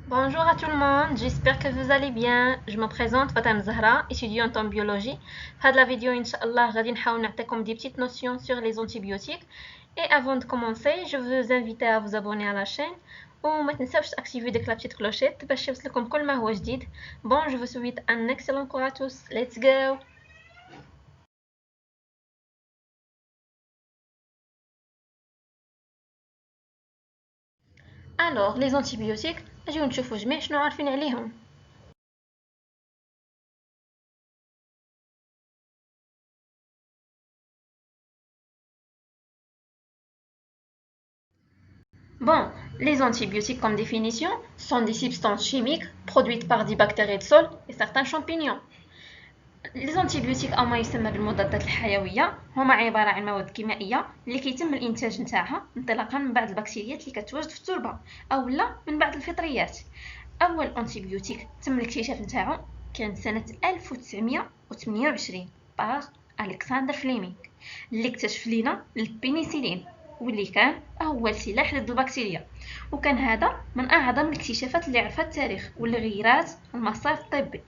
Bonjour à tout le monde, j'espère que vous allez bien. Je me présente Fatem Zahra, étudiante en biologie. Dans la vidéo, Inch'Allah, غادي نحاول نعطيكم des petites notions sur les antibiotiques. Et avant de commencer, je veux vous inviter à vous abonner à la chaîne وما تنساوش تactiver ديك la petite clochette باش يوصلكم كل ما هو جديد. Bon, je vous souhaite un excellent cours à tous. Let's go. Alors, les antibiotiques, نجيو نشوفوا جميع شنو عارفين عليهم. Bon, les antibiotiques comme définition sont des substances chimiques produites par des bactéries de sol et certains champignons. Les antibيوتيك أو ما يسمى بالمضادات الحيوية هما عبارة عن مواد كيميائية اللي كيتم الإنتاج نتاعها انطلاقا من بعض البكتيريات اللي كتواجد في التربة أو لا من بعض الفطريات. أول أنتيبيوتيك تم الاكتشاف نتاعو كان سنة 1928 باغ ألكسندر فليمينغ اللي اكتشف لينا البنيسيلين واللي كان أول سلاح ضد البكتيريا، وكان هذا من أعظم الاكتشافات اللي عرفها التاريخ واللي غيرات المسار الطبي،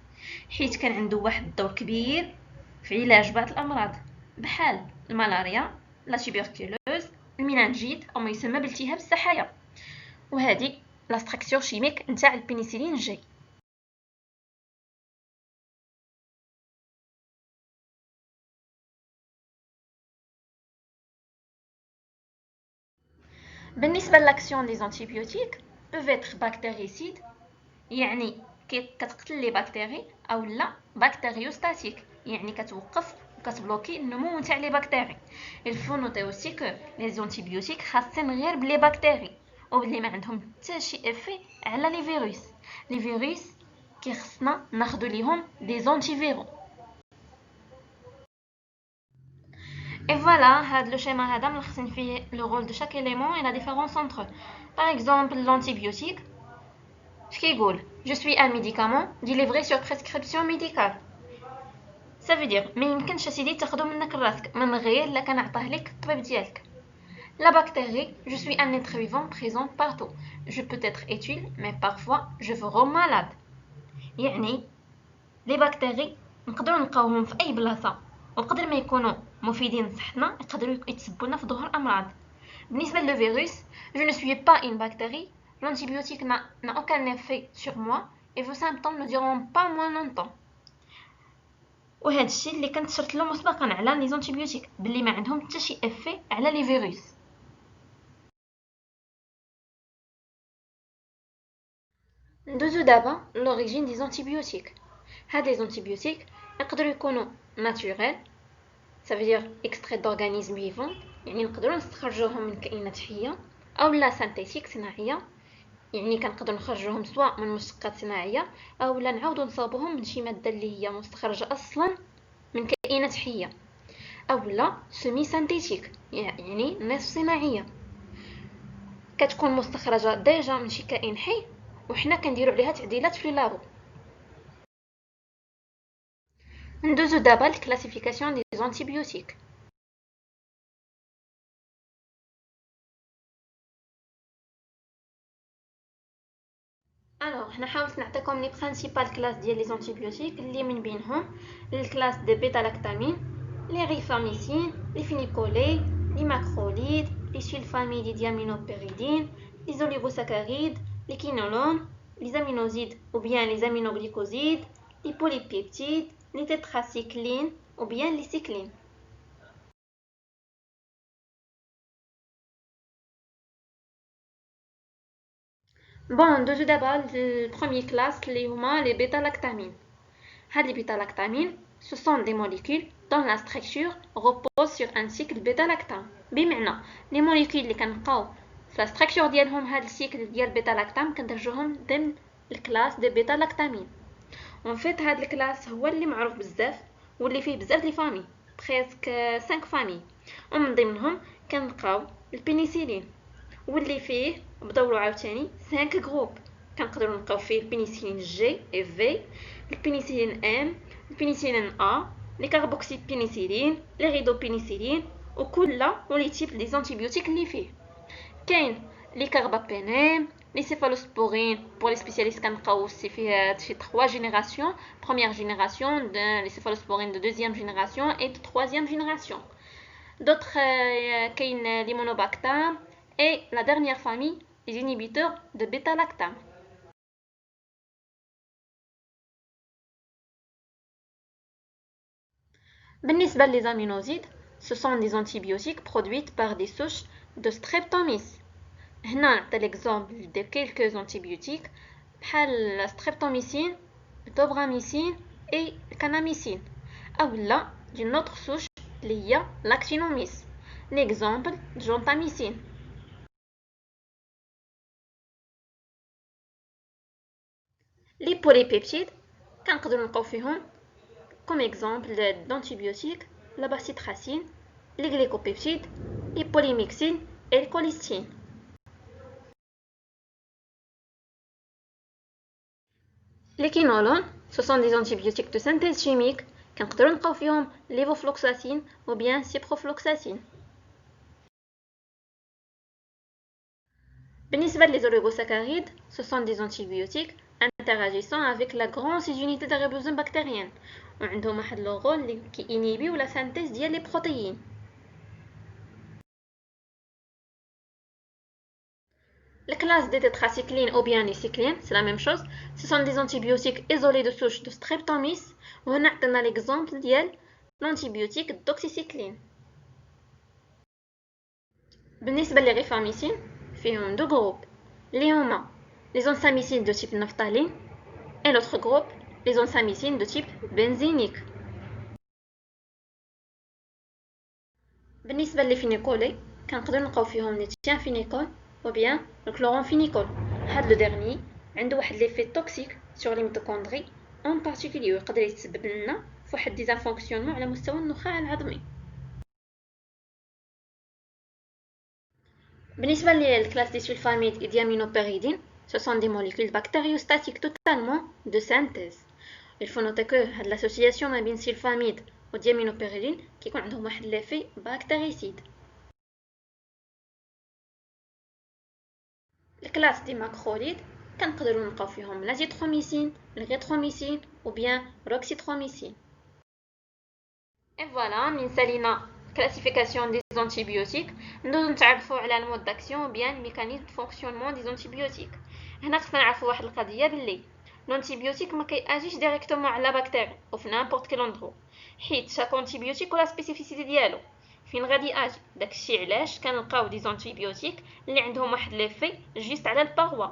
حيث كان عنده واحد الدور كبير في علاج بعض الأمراض بحال الملاريا، لا تيبركلوز، المينانجيت أو ما يسمى بالتهاب السحايا. وهذه لا ستراكتور شيميك نتاع البنيسيلين الجاي. بالنسبة لاكسيون دي زانتيبيوتيك peuvent être bactéricides يعني كتقتل لي بكتيري او لا بكتيريوستاتيك يعني كتوقف وكتبلوكي النمو نتاع لي بكتيري. الفو نوتي اوسي كو لي زانتيبيوتيك خاصين غير بلي بكتيري وبلي ما عندهم حتى شي افي على لي فيروس. لي فيروس كيخصنا ناخدو ليهم دي زانتي فيرو. Et voilà, le schéma هذا ملخصين فيه le rôle de chaque élément et la différence entre eux. Par exemple, l'antibiotique, je suis un médicament délivré sur prescription médicale. Ça veut dire ما يمكنش اسيدي تاخدو منك راسك من غير لا كنعطيه لك الطبيب ديالك. La bactérie, je suis un être vivant présent partout. Je peux être utile, mais parfois je vous rends malade. يعني لي بكتيري نقدروا نلقاوهم في اي بلاصه وقدر ما يكونوا مفيدين لصحتنا يقدروا يتسببوا لنا في ظهور امراض. بالنسبه للفيروس je ne suis pas une bactérie, l'antibiotique n'a aucun effet sur moi et vos symptômes ne dureront pas moins longtemps. وهذا الشيء اللي كنت شرت له مسبقا على لي زانتيبيوتيك باللي ما عندهم حتى شي افي على لي فيروس. ندوزو دابا لوريجين دي زانتيبيوتيك. هاد لي زانتيبيوتيك يقدروا يكونوا ناتوريل، ça veut dire extrait d'organismes vivants يعني نقدروا نستخرجوهم من كائنات حيه، او لا سانتيتيك صناعيه يعني كنقدروا نخرجوهم سواء من مشتقات صناعيه او لا نعاودوا نصاوبوهم من شي ماده اللي هي مستخرجه اصلا من كائنات حيه، او لا سيمي سانتيتيك يعني نصف صناعيه كتكون مستخرجه ديجا من شي كائن حي وحنا كنديروا عليها تعديلات في لابو. ندوزو دابا للكلاسيفيكاسيون دي زانتيبيوتيك. Alors, حنا حاولت نعطيكم لي برينسيبال كلاس ديال لي زانتيبيوتيك اللي من بينهم الكلاس دي بيتا لاكتامين، لي ريفاميسين، لي فينيكولي، لي ماكروليد، لي سولفاميد دي ديامينوبيريدين، لي زوليغوساكاريد، لي كينولون، لي زامينوزيد ou bien les aminoglycosides, les polypeptides, les tétracyclines ou bien les cyclines. Bon, ندوزو دابا البروميير كلاس اللي هما لي بيتا لاكتامين. هاد لي بيتا لاكتامين ce sont des molécules dont la structure repose sur un cycle بيتا لاكتام. بمعنى لي موليكول اللي كنلقاو في لا ستراكشور ديالهم هاد السيكل ديال بيتا لاكتام كندرجوهم ضمن الكلاس دي بيتا لاكتامين. اون فيت هاد الكلاس هو اللي معروف بزاف واللي فيه بزاف لي فامي بريسك 5 فامي، ومن ضمنهم كنلقاو البنيسيلين واللي فيه بدورو عاوتاني 5 جروب. كنقدروا نلقاو فيه البنيسيلين جي اي في، البنيسيلين ام، البنيسيلين ا، لي كاربوكسي بنيسيلين، لي ريدو بنيسيلين، وكل ولي تيب دي زانتيبيوتيك اللي فيه. كاين لي كاربابينين، Les céphalosporines, pour les spécialistes, c'est fait 3 générations. Première génération, les céphalosporines de deuxième génération et de troisième génération. D'autres, l'immunobactam et la dernière famille, les inhibiteurs de bêta-lactam. بالنسبة les aminosides, ce sont des antibiotiques produits par des souches de streptomyces. هنا نعطي l'exemple de quelques antibiotiques بحال la streptomycine, le tobramycine et le kanamycine. أولا d'une autre souche اللي هي l'actinomyces. L'exemple gentamicine. Les polypeptides كنقدروا نلقاو فيهم comme exemple d'antibiotiques la bacitracine, les glycopeptides, les polymyxines et les colistine. Les quinolones, ce sont des antibiotiques de synthèse chimique كنقدروا نلقاو فيهم levofloxacine ou bien ciprofloxacine. بالنسبة les oligosaccharides, ce sont des antibiotiques interagissant avec la grande unité de ribosome bactérienne وعندهم واحد لو رول اللي كينيبيو لا سانتيز ديال لي بروتيين. La classe des tétracyclines ou bien les cyclines, c'est la même chose. Ce sont des antibiotiques isolés de souche de streptomyces. On a l'exemple de l'antibiotique doxycycline. بالنسبة للريفاميسين فيهم deux groupes. Les enzymicines de type naphtaline et l'autre groupe, les enzymicines de type benzénique. بالنسبة للفينيكولي كنقدروا نلقاو فيهم لي تيانفينيكول ou bien le chloramphénicol. هاد لو dernier عنده واحد l'effet toxique sur les mitochondries en particulier ويقدر يسبب لنا فواحد ديزانفونكسيونمون على مستوى النخاع العظمي. بالنسبة للكلاس دي سولفاميد et diaminopyridine, ce sont des molécules bactériostatiques totalement de synthèse. Il faut noter que هاد l'association ما بين سولفاميد و diaminopyridine كيكون عندهم واحد l'effet bactéricide. الكلاس دي ماكروليد كنقدروا نلقاو فيهم l'azithromycine, l'erythromycine ou bien l'oxythromycine. Et voilà, من سالينا classification des antibiotiques. ندوزو نتعرفوا على المود d'action ou bien le mécanisme de fonctionnement des antibiotiques. هنا خصنا نعرفوا واحد القضيه باللي l'antibiotique ما كيأجيش ديريكتومون على بكتيريا او في n'importe quel endroit حيت شاك antibiotique ولا سبيسيفيسيتي ديالو فين غادي اجي. داكشي علاش كنلقاو دي زونتيبيوتيك اللي عندهم واحد ليفي جيست على الباروا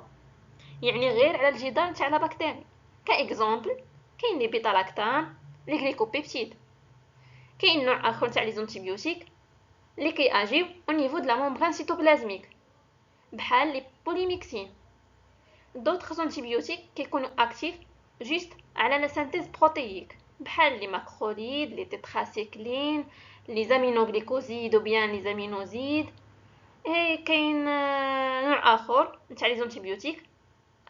يعني غير على الجدار نتاع لا بكتيريا. كاكزومبل كاين لي بيتا-لاكتام، لي غليكوبيبتيد. كاين نوع اخر تاع لي زونتيبيوتيك اللي كياجيو او نيفو د لا ممبران سيتوبلازميك بحال لي بوليميكسين. دوطخ زونتيبيوتيك كيكونوا اكتيف جيست على لا سانتيز بروتييك بحال لي ماكروليد، لي تيتراسيكلين، لي زامينوغليكوزيد ou bien لي زامينوزيد. اي كاين نوع اخر تاع لي زونتيبيوتيك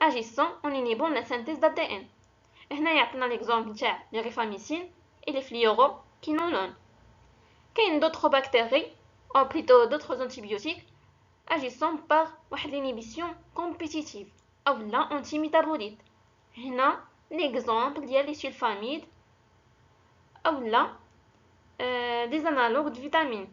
اجيسون اون انيبون لا سانتيز د دي ان. هنا يعطينا ليكزومبل تاع لي ريفاميسين اي لي فليورو كينولون. كاين d'autres bactéries ou plutôt d'autres antibiotiques agissant par واحد l'inhibition compétitive او لا anti métabolique. هنا l'exemple ديال لي سولفاميد او لا des analogues de vitamines.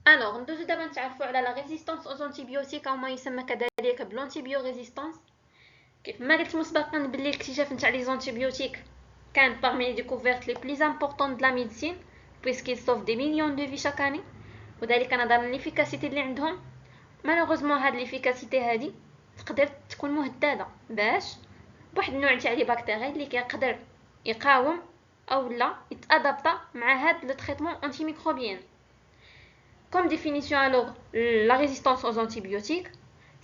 Alors ندوزو دابا نتعرفوا على la résistance aux antibiotiques او ما يسمى كذلك بالانتيبيوريزيستانس. كيف ما قلت مسبقا باللي الاكتشاف نتاع لي زونتيبيوتيك كان parmi les découvertes les plus importantes de la médecine puisqu'ils sauvent des millions de vies chaque année وذلك نظرا للافيكاسيتي اللي عندهم. مالوغوزمون هاد لافيكاسيتي هادي تقدر تكون مهدده باش بواحد النوع تاع لي بكتيري اللي كيقدر يقاوم او لا يتادابتا مع هاد لو تريتمون انتي ميكروبيان. Comme définition alors, la résistance aux antibiotiques,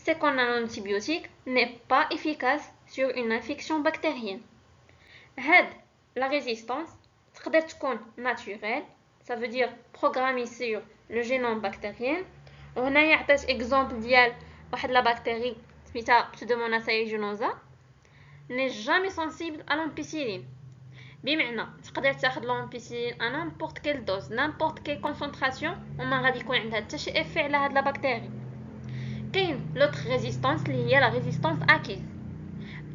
c'est quand un antibiotique n'est pas efficace sur une infection bactérienne. La résistance تقدر تكون naturelle, ça veut dire programmée sur le génome bactérien. وهنا يعطيك exemple ديال واحد لا بكتيري سميتها Pseudomonas aeruginosa n'est jamais sensible à l'ampicilline. بمعنى تقدر تاخذ l'ampicilline à n'importe quelle dose n'importe quelle concentration وما غادي يكون عندها حتى شي effet على هاد لا بكتيريا. كاين l'autre résistance اللي هي la résistance acquise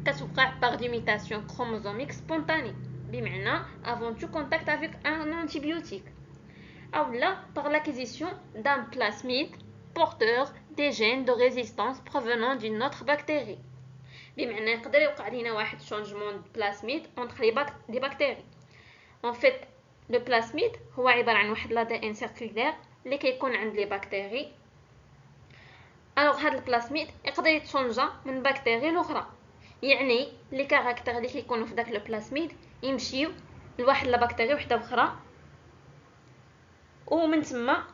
كتوقع par mutation chromosomique spontanée بمعنى avant tout contact avec un antibiotique ou là par l'acquisition d'un plasmide porteur des gènes de résistance provenant d'une autre bactérie. بمعنى يقدر يوقع لينا واحد changement de plasmide entre les bactéries. En fait, le plasmide هو عبارة عن واحد l'ADN circulaire اللي كيكون عند les bactéries. alors هاد البلاسميد يقدر يتشونجا من بكتيريا لاخرى، يعني لي كاركتير اللي كيكونوا في داك البلاسميد يمشيو لواحد لا بكتيريا وحده اخرى، ومن تما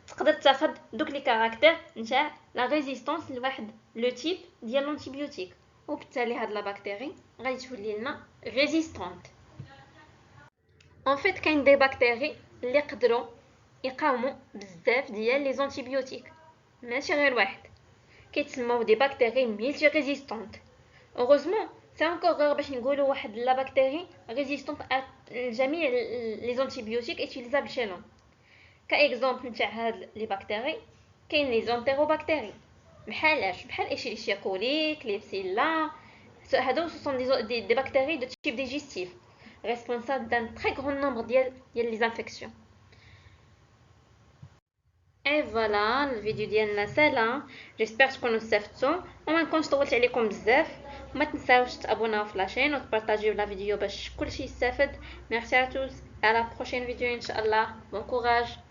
تقدر تاخذ دوك لي كاركتير نتاع لا ريزيستانس لواحد لو تيب ديال لونتيبيوتيك، وبالتالي هاد لا بكتيري غادي تولي لنا ريزيستانت. ان فيت كاين دي بكتيري اللي يقدروا يقاوموا بزاف ديال لي زونتيبيوتيك، ماشي غير واحد، كيتسموا دي بكتيري ميلتي ريزيستانت. اوغوزمون سي انكور غير باش نقولوا واحد لا بكتيري ريزيستانت لجميع لي زونتيبيوتيك اتيليزابل شي لون. كاكزومبل نتاع هاد لي بكتيري كاين لي زونتيروبكتيري بحال اشيريشيا كولي كليبسيلا، هادو سون دي بكتيري دو تيب ديجيستيف responsable d'un très grand nombre ديال les infections. Et voilà الفيديو ديالنا سهله، جيسبر تكونوا استفدتوا وما نكونش طولت عليكم بزاف، وما تنساوش تابوناو في لاشين وتبارطاجيو لا فيديو باش كلشي يستافد. ميرسي ا توس، à la prochaine vidéo ان شاء الله. bon courage.